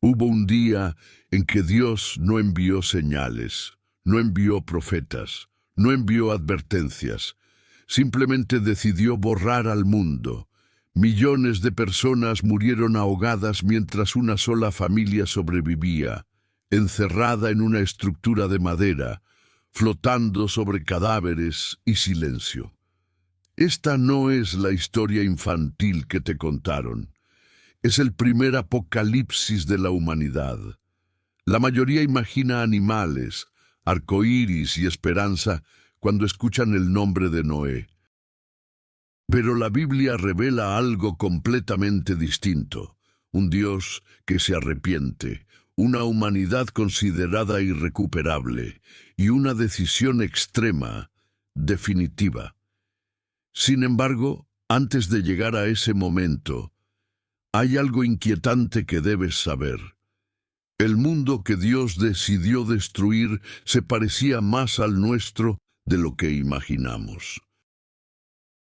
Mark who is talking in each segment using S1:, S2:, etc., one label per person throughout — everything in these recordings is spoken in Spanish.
S1: Hubo un día en que Dios no envió señales, no envió profetas, no envió advertencias. Simplemente decidió borrar al mundo. Millones de personas murieron ahogadas mientras una sola familia sobrevivía, encerrada en una estructura de madera, flotando sobre cadáveres y silencio. Esta no es la historia infantil que te contaron. Es el primer apocalipsis de la humanidad. La mayoría imagina animales, arcoíris y esperanza cuando escuchan el nombre de Noé. Pero la Biblia revela algo completamente distinto. Un Dios que se arrepiente, una humanidad considerada irrecuperable y una decisión extrema, definitiva. Sin embargo, antes de llegar a ese momento, hay algo inquietante que debes saber. El mundo que Dios decidió destruir se parecía más al nuestro de lo que imaginamos.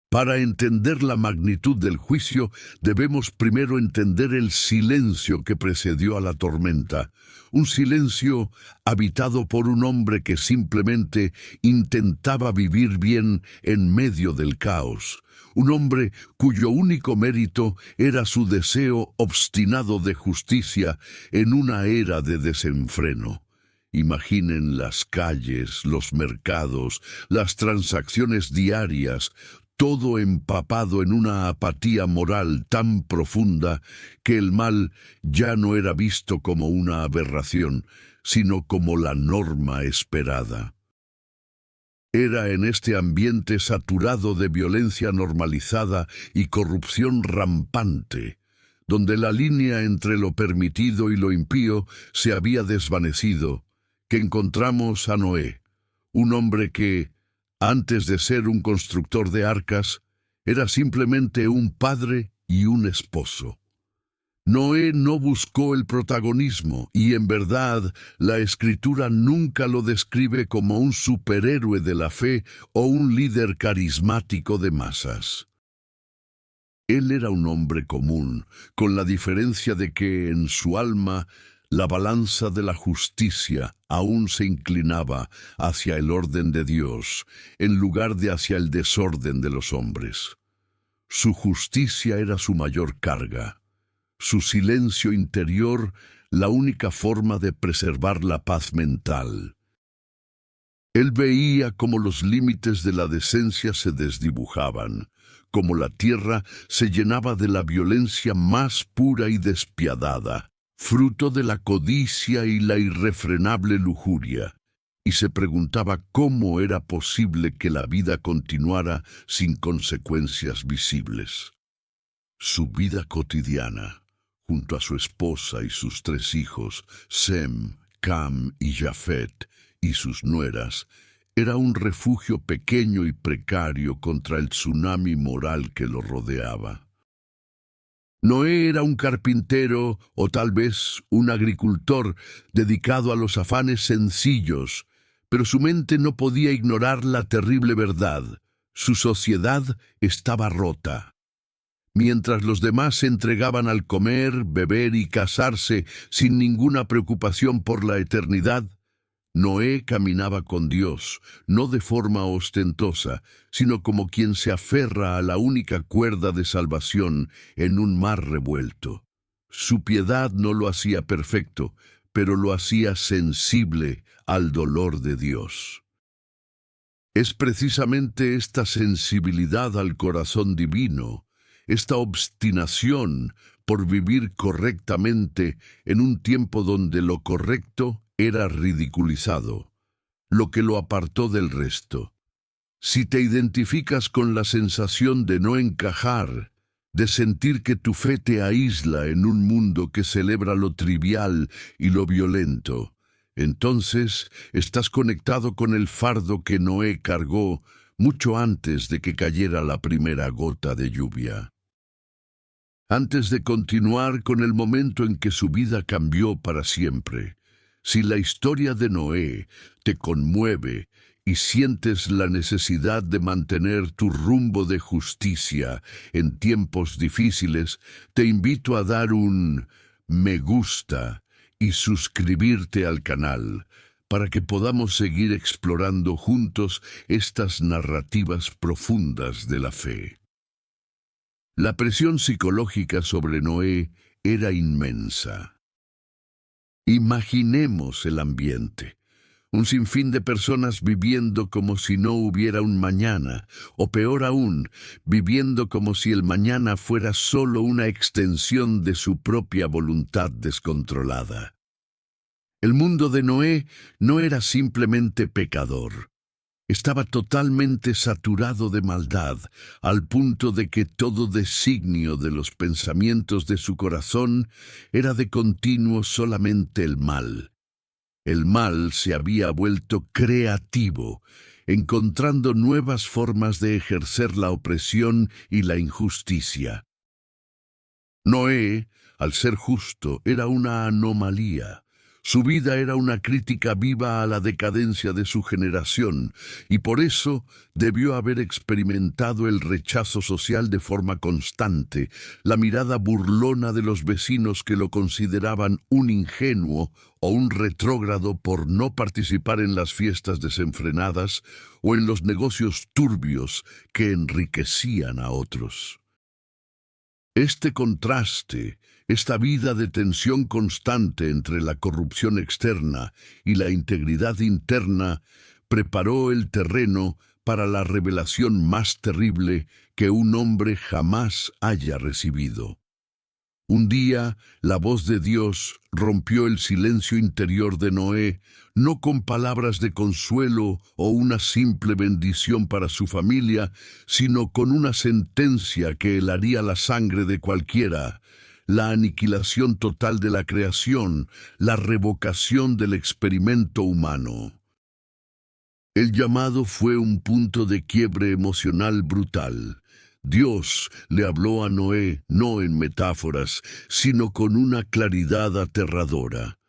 S1: Para entender la magnitud del juicio, debemos primero entender el silencio que precedió a la tormenta. Un silencio habitado por un hombre que simplemente intentaba vivir bien en medio del caos. Un hombre cuyo único mérito era su deseo obstinado de justicia en una era de desenfreno. Imaginen las calles, los mercados, las transacciones diarias, todo empapado en una apatía moral tan profunda que el mal ya no era visto como una aberración, sino como la norma esperada. Era en este ambiente saturado de violencia normalizada y corrupción rampante, donde la línea entre lo permitido y lo impío se había desvanecido, que encontramos a Noé, un hombre que, antes de ser un constructor de arcas, era simplemente un padre y un esposo. Noé no buscó el protagonismo y, en verdad, la Escritura nunca lo describe como un superhéroe de la fe o un líder carismático de masas. Él era un hombre común, con la diferencia de que en su alma la balanza de la justicia aún se inclinaba hacia el orden de Dios, en lugar de hacia el desorden de los hombres. Su justicia era su mayor carga, su silencio interior la única forma de preservar la paz mental. Él veía cómo los límites de la decencia se desdibujaban, cómo la tierra se llenaba de la violencia más pura y despiadada, fruto de la codicia y la irrefrenable lujuria, y se preguntaba cómo era posible que la vida continuara sin consecuencias visibles. Su vida cotidiana, junto a su esposa y sus 3 hijos, Sem, Cam y Jafet, y sus nueras, era un refugio pequeño y precario contra el tsunami moral que lo rodeaba. Noé era un carpintero o tal vez un agricultor dedicado a los afanes sencillos, pero su mente no podía ignorar la terrible verdad. Su sociedad estaba rota. Mientras los demás se entregaban al comer, beber y casarse sin ninguna preocupación por la eternidad, Noé caminaba con Dios, no de forma ostentosa, sino como quien se aferra a la única cuerda de salvación en un mar revuelto. Su piedad no lo hacía perfecto, pero lo hacía sensible al dolor de Dios. Es precisamente esta sensibilidad al corazón divino, esta obstinación por vivir correctamente en un tiempo donde lo correcto era ridiculizado, lo que lo apartó del resto. Si te identificas con la sensación de no encajar, de sentir que tu fe te aísla en un mundo que celebra lo trivial y lo violento, entonces estás conectado con el fardo que Noé cargó mucho antes de que cayera la primera gota de lluvia. Antes de continuar con el momento en que su vida cambió para siempre, si la historia de Noé te conmueve y sientes la necesidad de mantener tu rumbo de justicia en tiempos difíciles, te invito a dar un me gusta y suscribirte al canal para que podamos seguir explorando juntos estas narrativas profundas de la fe. La presión psicológica sobre Noé era inmensa. Imaginemos el ambiente. Un sinfín de personas viviendo como si no hubiera un mañana, o peor aún, viviendo como si el mañana fuera solo una extensión de su propia voluntad descontrolada. El mundo de Noé no era simplemente pecador. Estaba totalmente saturado de maldad, al punto de que todo designio de los pensamientos de su corazón era de continuo solamente el mal. El mal se había vuelto creativo, encontrando nuevas formas de ejercer la opresión y la injusticia. Noé, al ser justo, era una anomalía. Su vida era una crítica viva a la decadencia de su generación, y por eso debió haber experimentado el rechazo social de forma constante, la mirada burlona de los vecinos que lo consideraban un ingenuo o un retrógrado por no participar en las fiestas desenfrenadas o en los negocios turbios que enriquecían a otros. Este contraste, esta vida de tensión constante entre la corrupción externa y la integridad interna, preparó el terreno para la revelación más terrible que un hombre jamás haya recibido. Un día, la voz de Dios rompió el silencio interior de Noé, no con palabras de consuelo o una simple bendición para su familia, sino con una sentencia que helaría la sangre de cualquiera: la aniquilación total de la creación, la revocación del experimento humano. El llamado fue un punto de quiebre emocional brutal. Dios le habló a Noé no en metáforas, sino con una claridad aterradora.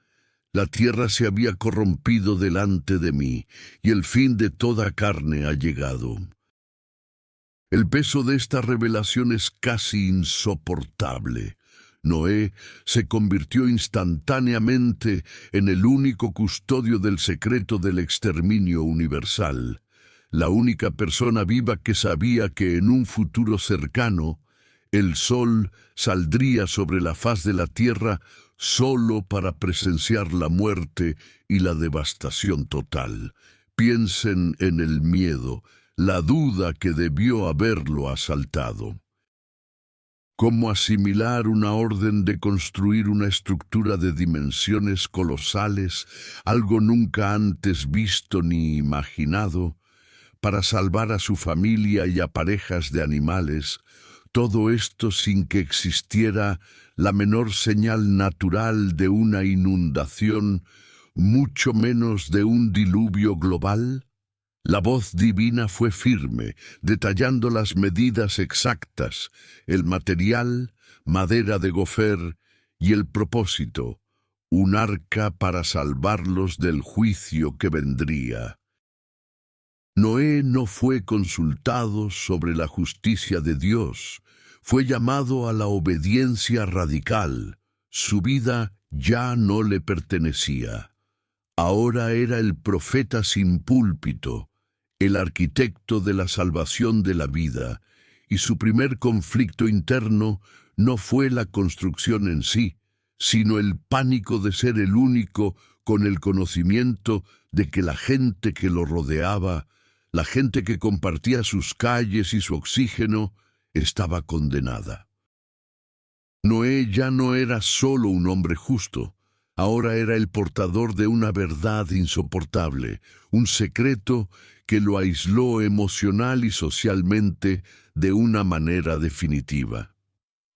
S1: La tierra se había corrompido delante de mí, y el fin de toda carne ha llegado. El peso de esta revelación es casi insoportable. Noé se convirtió instantáneamente en el único custodio del secreto del exterminio universal. La única persona viva que sabía que en un futuro cercano el sol saldría sobre la faz de la tierra solo para presenciar la muerte y la devastación total. Piensen en el miedo, la duda que debió haberlo asaltado. ¿Cómo asimilar una orden de construir una estructura de dimensiones colosales, algo nunca antes visto ni imaginado, para salvar a su familia y a parejas de animales, todo esto sin que existiera la menor señal natural de una inundación, mucho menos de un diluvio global? La voz divina fue firme, detallando las medidas exactas, el material, madera de gofer, y el propósito, un arca para salvarlos del juicio que vendría. Noé no fue consultado sobre la justicia de Dios, fue llamado a la obediencia radical. Su vida ya no le pertenecía. Ahora era el profeta sin púlpito, el arquitecto de la salvación de la vida, y su primer conflicto interno no fue la construcción en sí, sino el pánico de ser el único con el conocimiento de que la gente que lo rodeaba, la gente que compartía sus calles y su oxígeno, estaba condenada. Noé ya no era solo un hombre justo, ahora era el portador de una verdad insoportable, un secreto que lo aisló emocional y socialmente de una manera definitiva.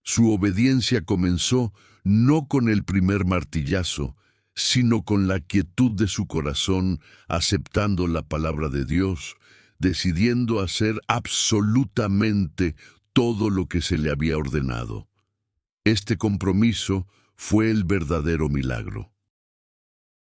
S1: Su obediencia comenzó no con el primer martillazo, sino con la quietud de su corazón, aceptando la palabra de Dios, decidiendo hacer absolutamente todo lo que se le había ordenado. Este compromiso fue el verdadero milagro.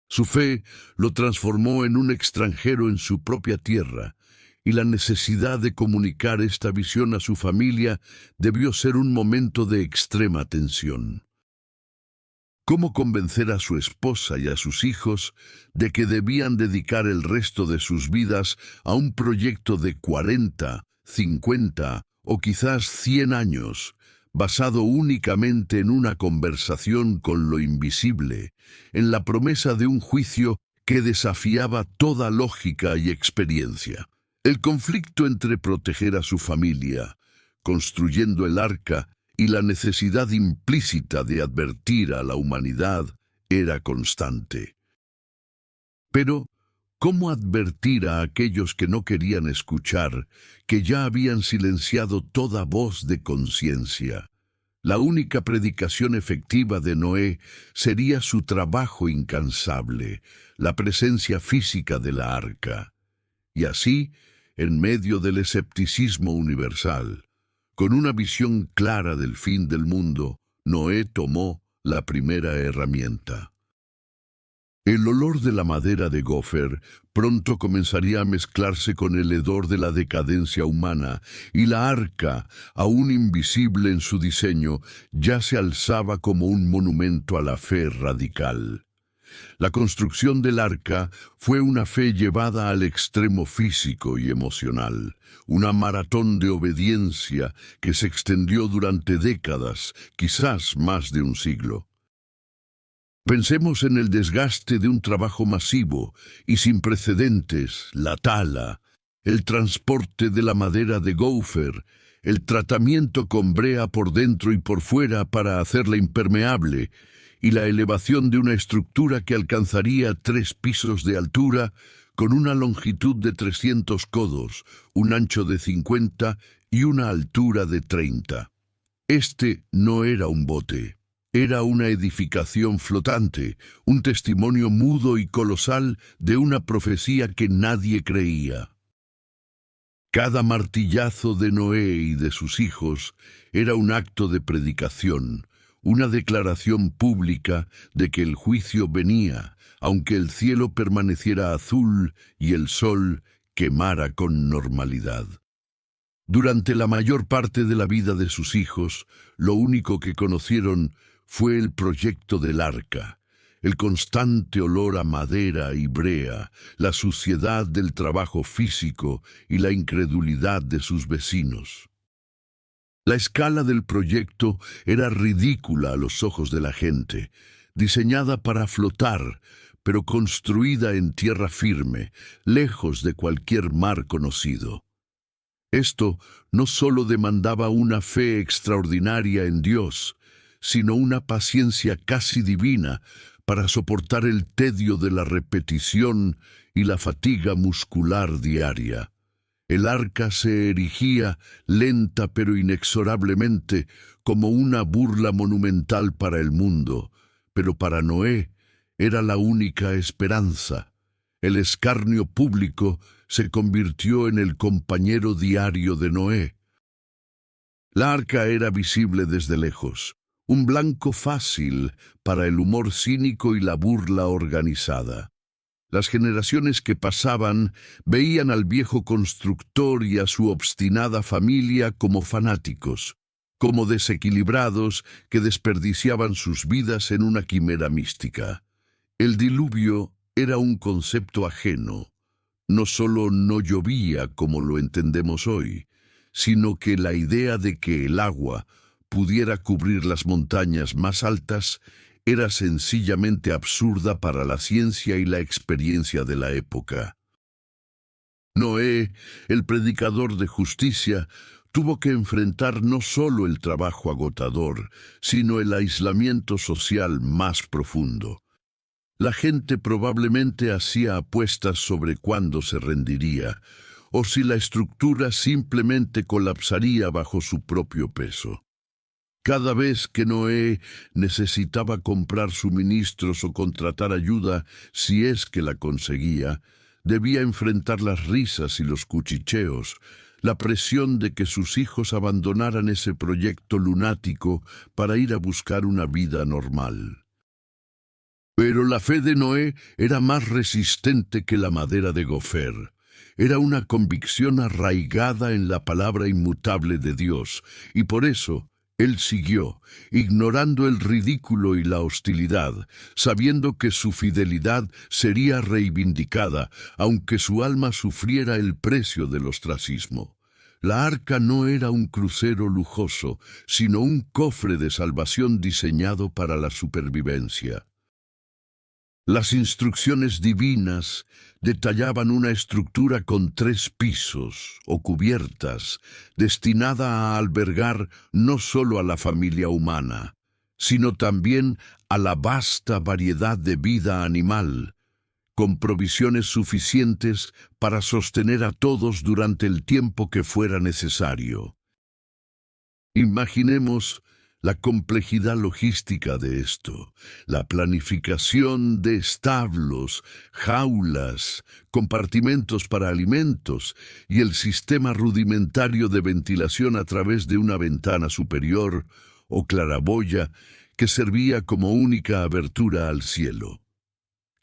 S1: Su fe lo transformó en un extranjero en su propia tierra, y la necesidad de comunicar esta visión a su familia debió ser un momento de extrema tensión. cómo convencer a su esposa y a sus hijos de que debían dedicar el resto de sus vidas a un proyecto de 40, 50 o quizás 100 años, basado únicamente en una conversación con lo invisible, en la promesa de un juicio que desafiaba toda lógica y experiencia. El conflicto entre proteger a su familia, construyendo el arca, y la necesidad implícita de advertir a la humanidad era constante. Pero, ¿cómo advertir a aquellos que no querían escuchar, que ya habían silenciado toda voz de conciencia? La única predicación efectiva de Noé sería su trabajo incansable, la presencia física de la arca. Y así, en medio del escepticismo universal, con una visión clara del fin del mundo, Noé tomó la primera herramienta. El olor de la madera de gofer pronto comenzaría a mezclarse con el hedor de la decadencia humana, y la arca, aún invisible en su diseño, ya se alzaba como un monumento a la fe radical. La construcción del arca fue una fe llevada al extremo físico y emocional, una maratón de obediencia que se extendió durante décadas, quizás más de un siglo. Pensemos en el desgaste de un trabajo masivo y sin precedentes, la tala, el transporte de la madera de gofer, el tratamiento con brea por dentro y por fuera para hacerla impermeable, y la elevación de una estructura que alcanzaría 3 pisos de altura con una longitud de 300 codos, un ancho de 50 y una altura de 30. Este no era un bote, era una edificación flotante, un testimonio mudo y colosal de una profecía que nadie creía. Cada martillazo de Noé y de sus hijos era un acto de predicación, una declaración pública de que el juicio venía, aunque el cielo permaneciera azul y el sol quemara con normalidad. Durante la mayor parte de la vida de sus hijos, lo único que conocieron fue el proyecto del arca, el constante olor a madera y brea, la suciedad del trabajo físico y la incredulidad de sus vecinos. La escala del proyecto era ridícula a los ojos de la gente, diseñada para flotar, pero construida en tierra firme, lejos de cualquier mar conocido. Esto no solo demandaba una fe extraordinaria en Dios, sino una paciencia casi divina para soportar el tedio de la repetición y la fatiga muscular diaria. El arca se erigía, lenta pero inexorablemente, como una burla monumental para el mundo, pero para Noé era la única esperanza. El escarnio público se convirtió en el compañero diario de Noé. La arca era visible desde lejos, un blanco fácil para el humor cínico y la burla organizada. Las generaciones que pasaban veían al viejo constructor y a su obstinada familia como fanáticos, como desequilibrados que desperdiciaban sus vidas en una quimera mística. El diluvio era un concepto ajeno. No solo no llovía como lo entendemos hoy, sino que la idea de que el agua pudiera cubrir las montañas más altas era sencillamente absurda para la ciencia y la experiencia de la época. Noé, el predicador de justicia, tuvo que enfrentar no solo el trabajo agotador, sino el aislamiento social más profundo. La gente probablemente hacía apuestas sobre cuándo se rendiría, o si la estructura simplemente colapsaría bajo su propio peso. Cada vez que Noé necesitaba comprar suministros o contratar ayuda, si es que la conseguía, debía enfrentar las risas y los cuchicheos, la presión de que sus hijos abandonaran ese proyecto lunático para ir a buscar una vida normal. Pero la fe de Noé era más resistente que la madera de gofer. Era una convicción arraigada en la palabra inmutable de Dios, y por eso Él siguió, ignorando el ridículo y la hostilidad, sabiendo que su fidelidad sería reivindicada, aunque su alma sufriera el precio del ostracismo. La arca no era un crucero lujoso, sino un cofre de salvación diseñado para la supervivencia. Las instrucciones divinas detallaban una estructura con 3 pisos o cubiertas, destinada a albergar no solo a la familia humana, sino también a la vasta variedad de vida animal, con provisiones suficientes para sostener a todos durante el tiempo que fuera necesario. Imaginemos la complejidad logística de esto, la planificación de establos, jaulas, compartimentos para alimentos y el sistema rudimentario de ventilación a través de una ventana superior o claraboya que servía como única abertura al cielo.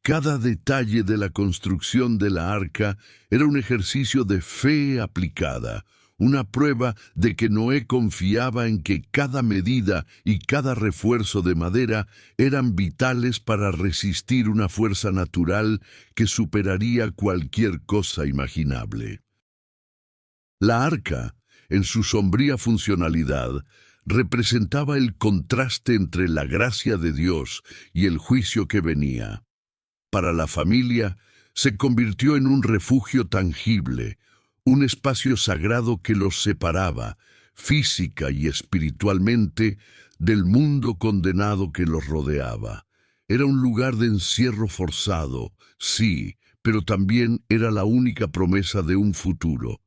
S1: Cada detalle de la construcción de la arca era un ejercicio de fe aplicada, una prueba de que Noé confiaba en que cada medida y cada refuerzo de madera eran vitales para resistir una fuerza natural que superaría cualquier cosa imaginable. La arca, en su sombría funcionalidad, representaba el contraste entre la gracia de Dios y el juicio que venía. Para la familia, se convirtió en un refugio tangible, un espacio sagrado que los separaba, física y espiritualmente, del mundo condenado que los rodeaba. Era un lugar de encierro forzado, sí, pero también era la única promesa de un futuro.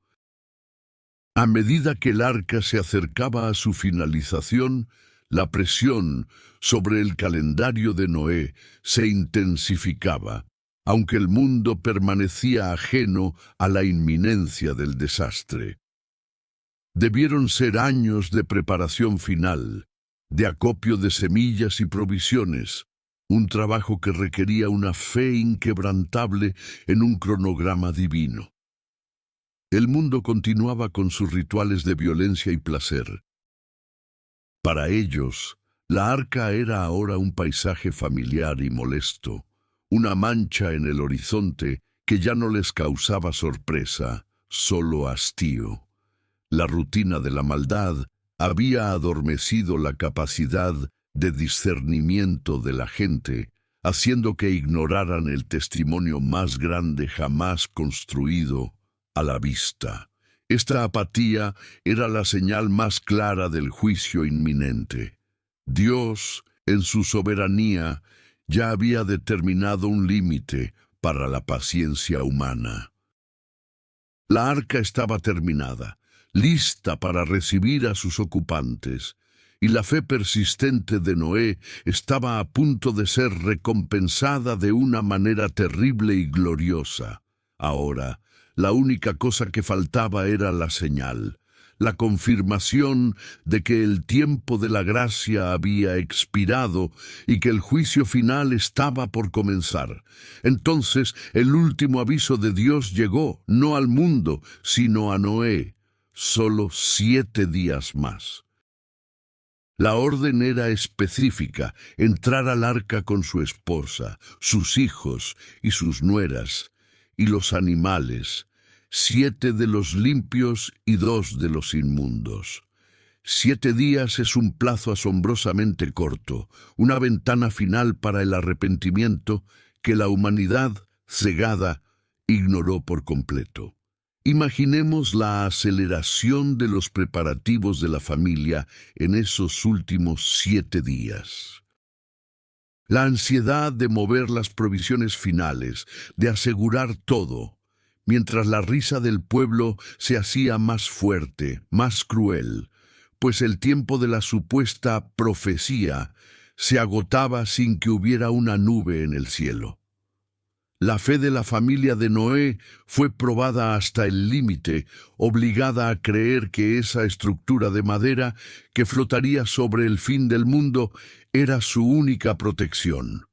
S1: A medida que el arca se acercaba a su finalización, la presión sobre el calendario de Noé se intensificaba, aunque el mundo permanecía ajeno a la inminencia del desastre. Debieron ser años de preparación final, de acopio de semillas y provisiones, un trabajo que requería una fe inquebrantable en un cronograma divino. El mundo continuaba con sus rituales de violencia y placer. Para ellos, la arca era ahora un paisaje familiar y molesto, una mancha en el horizonte que ya no les causaba sorpresa, solo hastío. La rutina de la maldad había adormecido la capacidad de discernimiento de la gente, haciendo que ignoraran el testimonio más grande jamás construido a la vista. Esta apatía era la señal más clara del juicio inminente. Dios, en su soberanía, ya había determinado un límite para la paciencia humana. La arca estaba terminada, lista para recibir a sus ocupantes, y la fe persistente de Noé estaba a punto de ser recompensada de una manera terrible y gloriosa. Ahora, la única cosa que faltaba era la señal, la confirmación de que el tiempo de la gracia había expirado y que el juicio final estaba por comenzar. Entonces el último aviso de Dios llegó, no al mundo, sino a Noé. Solo 7 días más. La orden era específica: entrar al arca con su esposa, sus hijos y sus nueras, y los animales, 7 de los limpios y 2 de los inmundos. 7 días es un plazo asombrosamente corto, una ventana final para el arrepentimiento que la humanidad, cegada, ignoró por completo. Imaginemos la aceleración de los preparativos de la familia en esos últimos 7 días. La ansiedad de mover las provisiones finales, de asegurar todo, mientras la risa del pueblo se hacía más fuerte, más cruel, pues el tiempo de la supuesta profecía se agotaba sin que hubiera una nube en el cielo. La fe de la familia de Noé fue probada hasta el límite, obligada a creer que esa estructura de madera que flotaría sobre el fin del mundo era su única protección.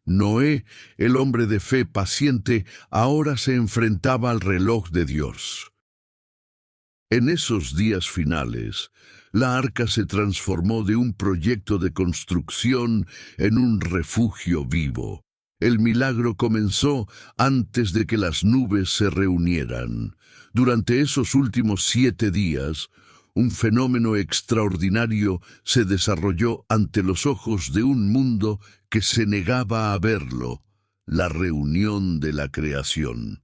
S1: Noé, el hombre de fe paciente, ahora se enfrentaba al reloj de Dios. En esos días finales, La arca se transformó de un proyecto de construcción en un refugio vivo. El milagro comenzó antes de que las nubes se reunieran. Durante esos últimos 7 días, un fenómeno extraordinario se desarrolló ante los ojos de un mundo que se negaba a verlo: la reunión de la creación.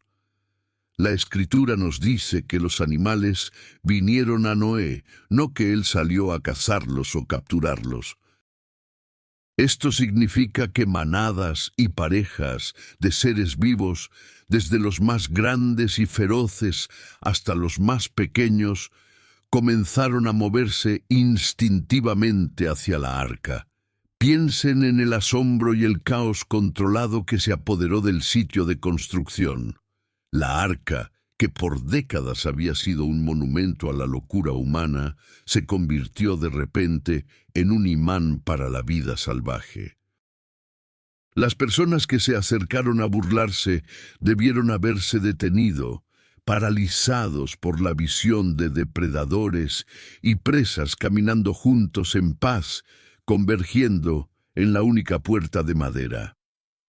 S1: La Escritura nos dice que los animales vinieron a Noé, no que él salió a cazarlos o capturarlos. Esto significa que manadas y parejas de seres vivos, desde los más grandes y feroces hasta los más pequeños, comenzaron a moverse instintivamente hacia la arca. Piensen en el asombro y el caos controlado que se apoderó del sitio de construcción. La arca, que por décadas había sido un monumento a la locura humana, se convirtió de repente en un imán para la vida salvaje. Las personas que se acercaron a burlarse debieron haberse detenido, paralizados por la visión de depredadores y presas caminando juntos en paz, convergiendo en la única puerta de madera.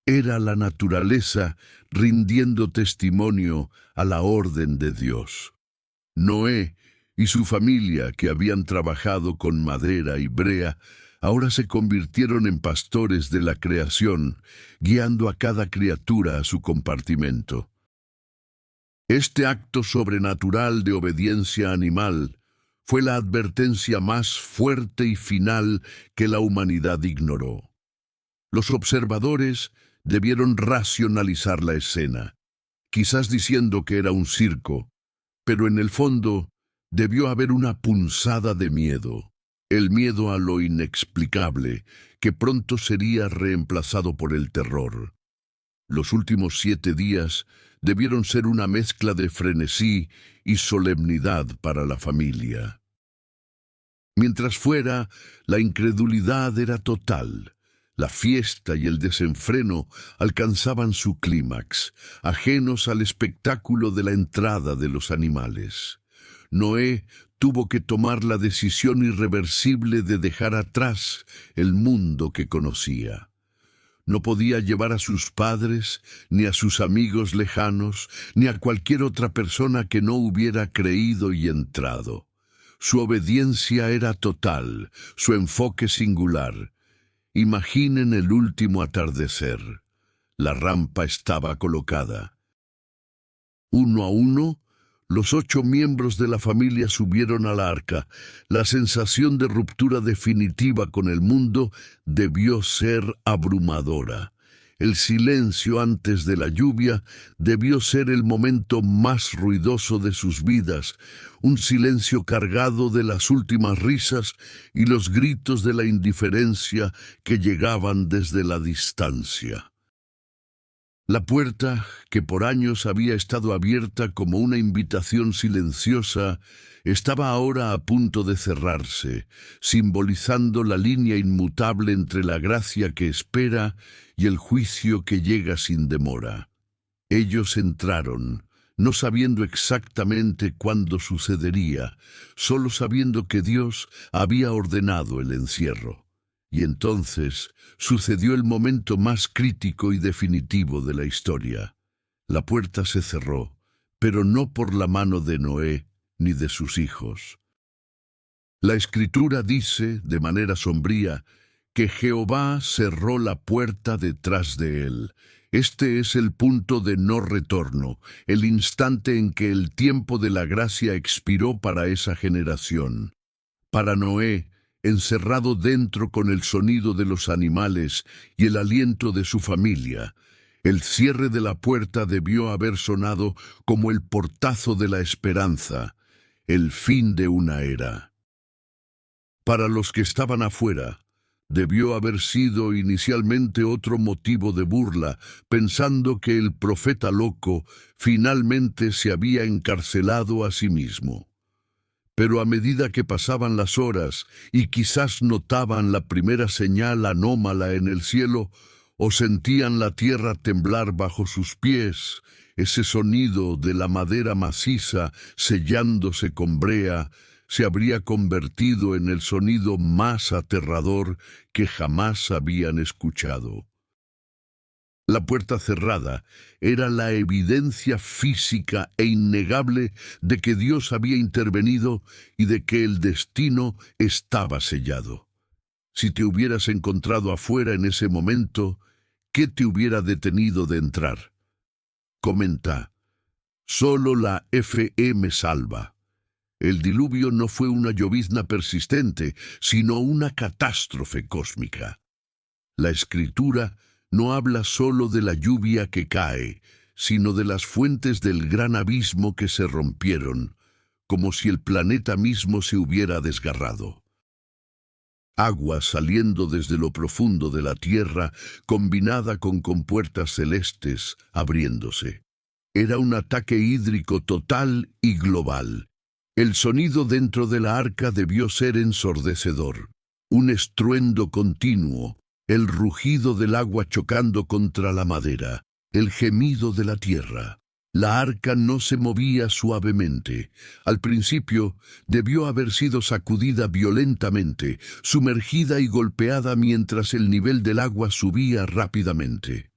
S1: Era la naturaleza rindiendo testimonio a la orden de Dios. Noé y su familia, que habían trabajado con madera y brea, ahora se convirtieron en pastores de la creación, guiando a cada criatura a su compartimento. Este acto sobrenatural de obediencia animal fue la advertencia más fuerte y final que la humanidad ignoró. Los observadores debieron racionalizar la escena, quizás diciendo que era un circo, pero en el fondo debió haber una punzada de miedo, el miedo a lo inexplicable, que pronto sería reemplazado por el terror. Los últimos 7 días debieron ser una mezcla de frenesí y solemnidad para la familia. Mientras fuera, la incredulidad era total. La fiesta y el desenfreno alcanzaban su clímax, ajenos al espectáculo de la entrada de los animales. Noé tuvo que tomar la decisión irreversible de dejar atrás el mundo que conocía. No podía llevar a sus padres, ni a sus amigos lejanos, ni a cualquier otra persona que no hubiera creído y entrado. Su obediencia era total, su enfoque singular. Imaginen el último atardecer. La rampa estaba colocada. Uno a uno, los 8 miembros de la familia subieron a la arca. La sensación de ruptura definitiva con el mundo debió ser abrumadora. El silencio antes de la lluvia debió ser el momento más ruidoso de sus vidas, un silencio cargado de las últimas risas y los gritos de la indiferencia que llegaban desde la distancia. La puerta, que por años había estado abierta como una invitación silenciosa, estaba ahora a punto de cerrarse, simbolizando la línea inmutable entre la gracia que espera y el juicio que llega sin demora. Ellos entraron, no sabiendo exactamente cuándo sucedería, solo sabiendo que Dios había ordenado el encierro. Y entonces sucedió el momento más crítico y definitivo de la historia. La puerta se cerró, pero no por la mano de Noé ni de sus hijos. La Escritura dice, de manera sombría, que Jehová cerró la puerta detrás de él. Este es el punto de no retorno, el instante en que el tiempo de la gracia expiró para esa generación. Para Noé, encerrado dentro con el sonido de los animales y el aliento de su familia, el cierre de la puerta debió haber sonado como el portazo de la esperanza, el fin de una era. Para los que estaban afuera, debió haber sido inicialmente otro motivo de burla, pensando que el profeta loco finalmente se había encarcelado a sí mismo. Pero a medida que pasaban las horas y quizás notaban la primera señal anómala en el cielo, o sentían la tierra temblar bajo sus pies, ese sonido de la madera maciza sellándose con brea, se habría convertido en el sonido más aterrador que jamás habían escuchado. La puerta cerrada era la evidencia física e innegable de que Dios había intervenido y de que el destino estaba sellado. Si te hubieras encontrado afuera en ese momento, ¿qué te hubiera detenido de entrar? Comenta: solo la fe me salva. El diluvio no fue una llovizna persistente, sino una catástrofe cósmica. La Escritura no habla solo de la lluvia que cae, sino de las fuentes del gran abismo que se rompieron, como si el planeta mismo se hubiera desgarrado. Agua saliendo desde lo profundo de la tierra, combinada con compuertas celestes, abriéndose. Era un ataque hídrico total y global. El sonido dentro de la arca debió ser ensordecedor. Un estruendo continuo, el rugido del agua chocando contra la madera, el gemido de la tierra. La arca no se movía suavemente. Al principio debió haber sido sacudida violentamente, sumergida y golpeada mientras el nivel del agua subía rápidamente.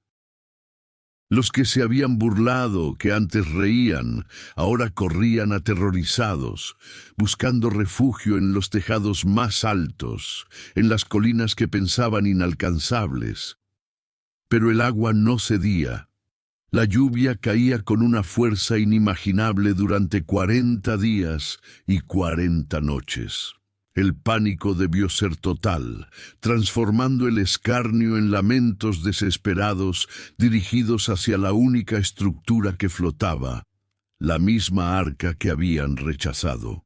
S1: Los que se habían burlado, que antes reían, ahora corrían aterrorizados, buscando refugio en los tejados más altos, en las colinas que pensaban inalcanzables. Pero el agua no cedía. La lluvia caía con una fuerza inimaginable durante 40 días y 40 noches. El pánico debió ser total, transformando el escarnio en lamentos desesperados dirigidos hacia la única estructura que flotaba, la misma arca que habían rechazado.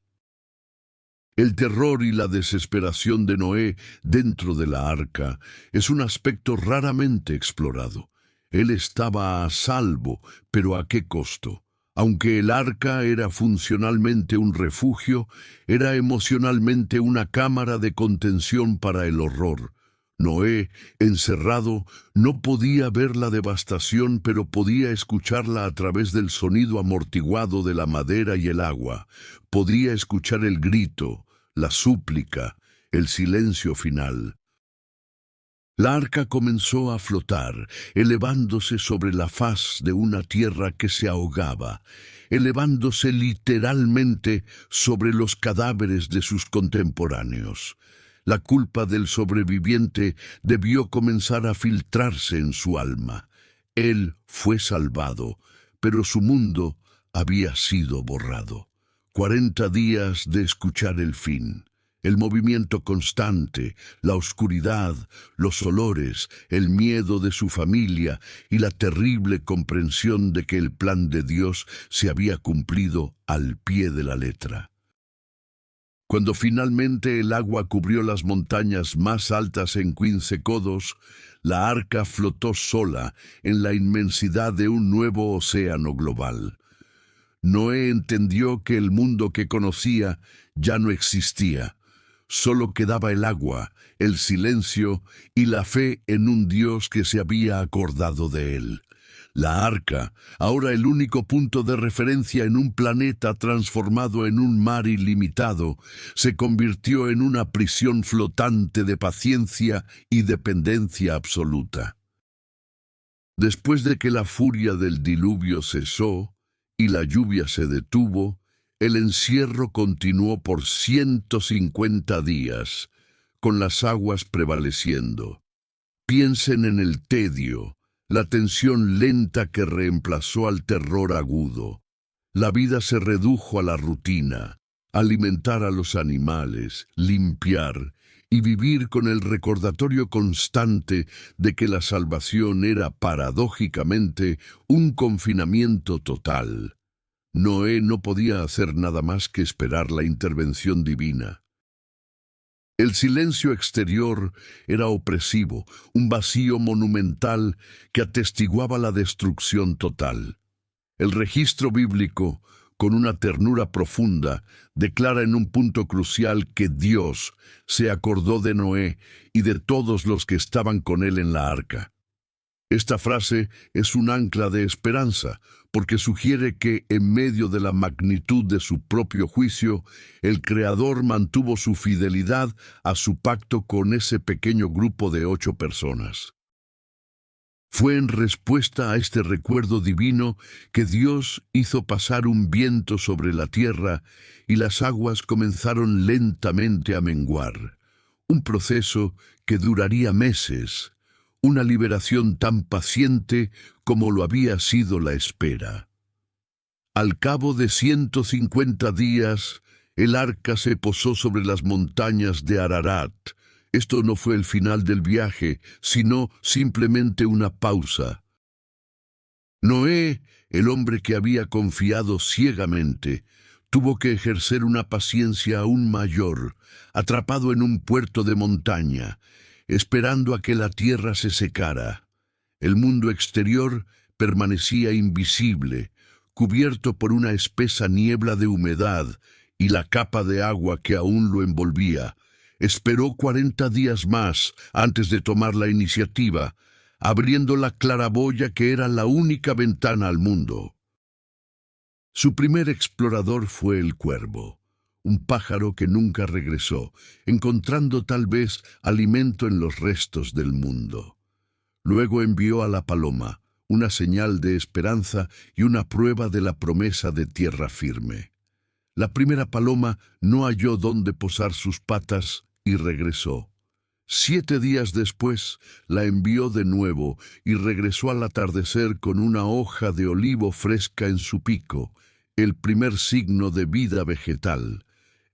S1: El terror y la desesperación de Noé dentro de la arca es un aspecto raramente explorado. Él estaba a salvo, pero ¿a qué costo? Aunque el arca era funcionalmente un refugio, era emocionalmente una cámara de contención para el horror. Noé, encerrado, no podía ver la devastación, pero podía escucharla a través del sonido amortiguado de la madera y el agua. Podía escuchar el grito, la súplica, el silencio final. La arca comenzó a flotar, elevándose sobre la faz de una tierra que se ahogaba, elevándose literalmente sobre los cadáveres de sus contemporáneos. La culpa del sobreviviente debió comenzar a filtrarse en su alma. Él fue salvado, pero su mundo había sido borrado. 40 días de escuchar el fin. El movimiento constante, la oscuridad, los olores, el miedo de su familia y la terrible comprensión de que el plan de Dios se había cumplido al pie de la letra. Cuando finalmente el agua cubrió las montañas más altas en 15 codos, la arca flotó sola en la inmensidad de un nuevo océano global. Noé entendió que el mundo que conocía ya no existía. Solo quedaba el agua, el silencio y la fe en un Dios que se había acordado de él. La arca, ahora el único punto de referencia en un planeta transformado en un mar ilimitado, se convirtió en una prisión flotante de paciencia y dependencia absoluta. Después de que la furia del diluvio cesó y la lluvia se detuvo, el encierro continuó por 150 días, con las aguas prevaleciendo. Piensen en el tedio, la tensión lenta que reemplazó al terror agudo. La vida se redujo a la rutina, alimentar a los animales, limpiar y vivir con el recordatorio constante de que la salvación era paradójicamente un confinamiento total. Noé no podía hacer nada más que esperar la intervención divina. El silencio exterior era opresivo, un vacío monumental que atestiguaba la destrucción total. El registro bíblico, con una ternura profunda, declara en un punto crucial que Dios se acordó de Noé y de todos los que estaban con él en la arca. Esta frase es un ancla de esperanza, porque sugiere que, en medio de la magnitud de su propio juicio, el Creador mantuvo su fidelidad a su pacto con ese pequeño grupo de 8 personas. Fue en respuesta a este recuerdo divino que Dios hizo pasar un viento sobre la tierra y las aguas comenzaron lentamente a menguar. Un proceso que duraría meses, una liberación tan paciente como lo había sido la espera. Al cabo de 150 días, el arca se posó sobre las montañas de Ararat. Esto no fue el final del viaje, sino simplemente una pausa. Noé, el hombre que había confiado ciegamente, tuvo que ejercer una paciencia aún mayor, atrapado en un puerto de montaña, esperando a que la tierra se secara. El mundo exterior permanecía invisible, cubierto por una espesa niebla de humedad y la capa de agua que aún lo envolvía. Esperó 40 días más antes de tomar la iniciativa, abriendo la claraboya que era la única ventana al mundo. Su primer explorador fue el cuervo, un pájaro que nunca regresó, encontrando tal vez alimento en los restos del mundo. Luego envió a la paloma, una señal de esperanza y una prueba de la promesa de tierra firme. La primera paloma no halló dónde posar sus patas y regresó. 7 días después la envió de nuevo y regresó al atardecer con una hoja de olivo fresca en su pico, el primer signo de vida vegetal,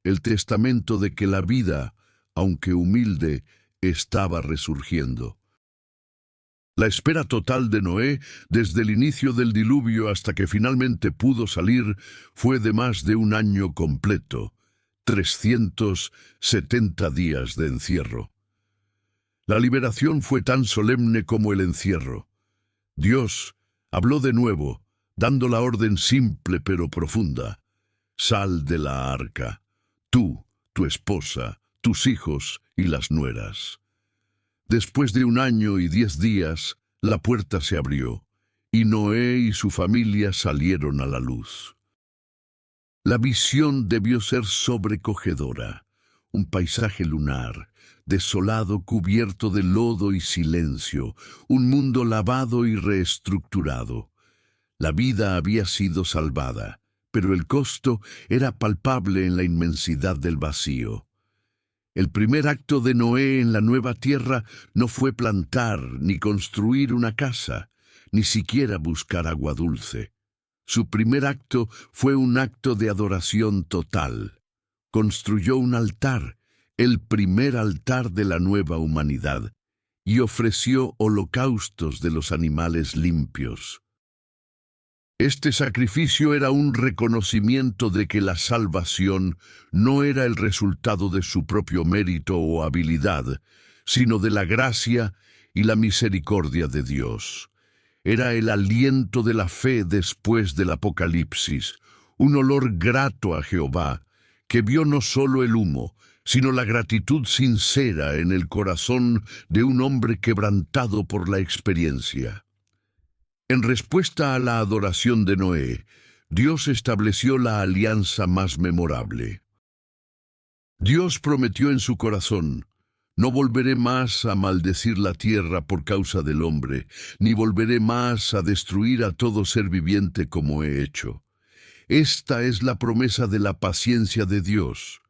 S1: el testamento de que la vida, aunque humilde, estaba resurgiendo. La espera total de Noé, desde el inicio del diluvio hasta que finalmente pudo salir, fue de más de un año completo, 370 días de encierro. La liberación fue tan solemne como el encierro. Dios habló de nuevo, dando la orden simple pero profunda: sal de la arca, tú, tu esposa, tus hijos y las nueras. Después de 1 año y 10 días, la puerta se abrió, y Noé y su familia salieron a la luz. La visión debió ser sobrecogedora, un paisaje lunar, desolado, cubierto de lodo y silencio, un mundo lavado y reestructurado. La vida había sido salvada, pero el costo era palpable en la inmensidad del vacío. El primer acto de Noé en la nueva tierra no fue plantar ni construir una casa, ni siquiera buscar agua dulce. Su primer acto fue un acto de adoración total. Construyó un altar, el primer altar de la nueva humanidad, y ofreció holocaustos de los animales limpios. Este sacrificio era un reconocimiento de que la salvación no era el resultado de su propio mérito o habilidad, sino de la gracia y la misericordia de Dios. Era el aliento de la fe después del Apocalipsis, un olor grato a Jehová, que vio no solo el humo, sino la gratitud sincera en el corazón de un hombre quebrantado por la experiencia. En respuesta a la adoración de Noé, Dios estableció la alianza más memorable. Dios prometió en su corazón: no volveré más a maldecir la tierra por causa del hombre, ni volveré más a destruir a todo ser viviente como he hecho. Esta es la promesa de la paciencia de Dios,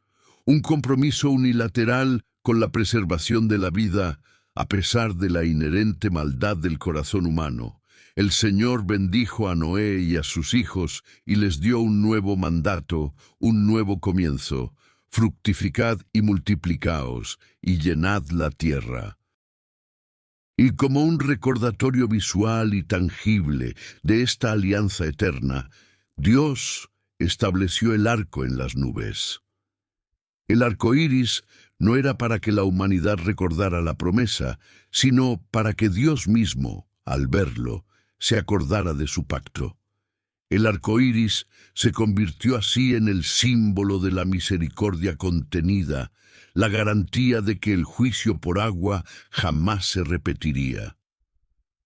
S1: un compromiso unilateral con la preservación de la vida, a pesar de la inherente maldad del corazón humano. El Señor bendijo a Noé y a sus hijos y les dio un nuevo mandato, un nuevo comienzo: fructificad y multiplicaos, y llenad la tierra. Y como un recordatorio visual y tangible de esta alianza eterna, Dios estableció el arco en las nubes. El arco iris no era para que la humanidad recordara la promesa, sino para que Dios mismo, al verlo, se acordara de su pacto. El arco iris se convirtió así en el símbolo de la misericordia contenida, la garantía de que el juicio por agua jamás se repetiría.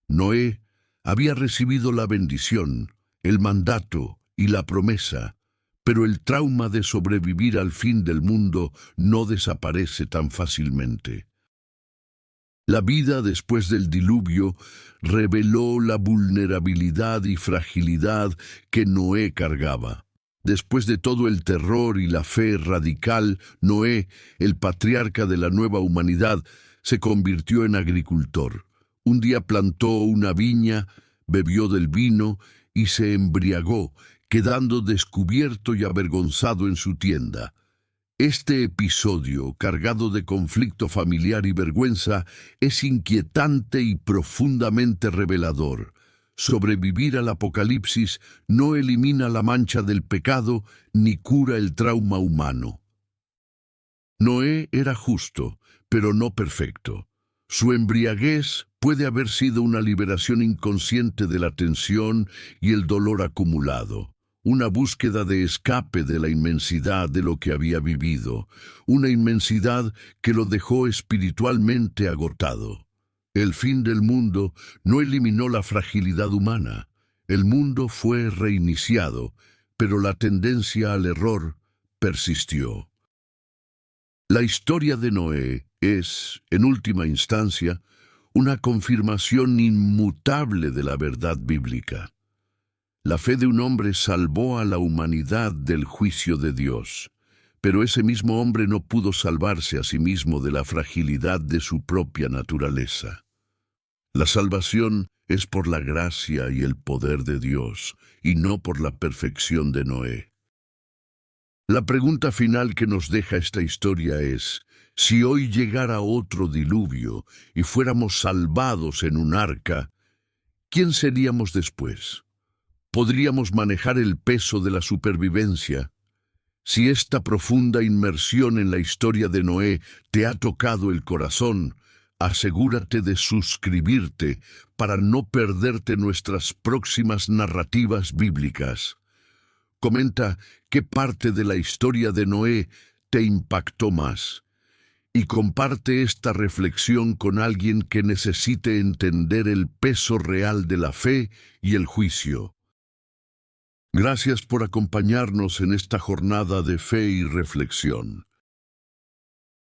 S1: Noé había recibido la bendición, el mandato y la promesa, pero el trauma de sobrevivir al fin del mundo no desaparece tan fácilmente. La vida después del diluvio reveló la vulnerabilidad y fragilidad que Noé cargaba. Después de todo el terror y la fe radical, Noé, el patriarca de la nueva humanidad, se convirtió en agricultor. Un día plantó una viña, bebió del vino y se embriagó, quedando descubierto y avergonzado en su tienda. Este episodio, cargado de conflicto familiar y vergüenza, es inquietante y profundamente revelador. Sobrevivir al apocalipsis no elimina la mancha del pecado ni cura el trauma humano. Noé era justo, pero no perfecto. Su embriaguez puede haber sido una liberación inconsciente de la tensión y el dolor acumulado, una búsqueda de escape de la inmensidad de lo que había vivido, una inmensidad que lo dejó espiritualmente agotado. El fin del mundo no eliminó la fragilidad humana. El mundo fue reiniciado, pero la tendencia al error persistió. La historia de Noé es, en última instancia, una confirmación inmutable de la verdad bíblica. La fe de un hombre salvó a la humanidad del juicio de Dios, pero ese mismo hombre no pudo salvarse a sí mismo de la fragilidad de su propia naturaleza. La salvación es por la gracia y el poder de Dios, y no por la perfección de Noé. La pregunta final que nos deja esta historia es, si hoy llegara otro diluvio y fuéramos salvados en un arca, ¿quién seríamos después? ¿Podríamos manejar el peso de la supervivencia? Si esta profunda inmersión en la historia de Noé te ha tocado el corazón, asegúrate de suscribirte para no perderte nuestras próximas narrativas bíblicas. Comenta qué parte de la historia de Noé te impactó más y comparte esta reflexión con alguien que necesite entender el peso real de la fe y el juicio. Gracias por acompañarnos en esta jornada de fe y reflexión.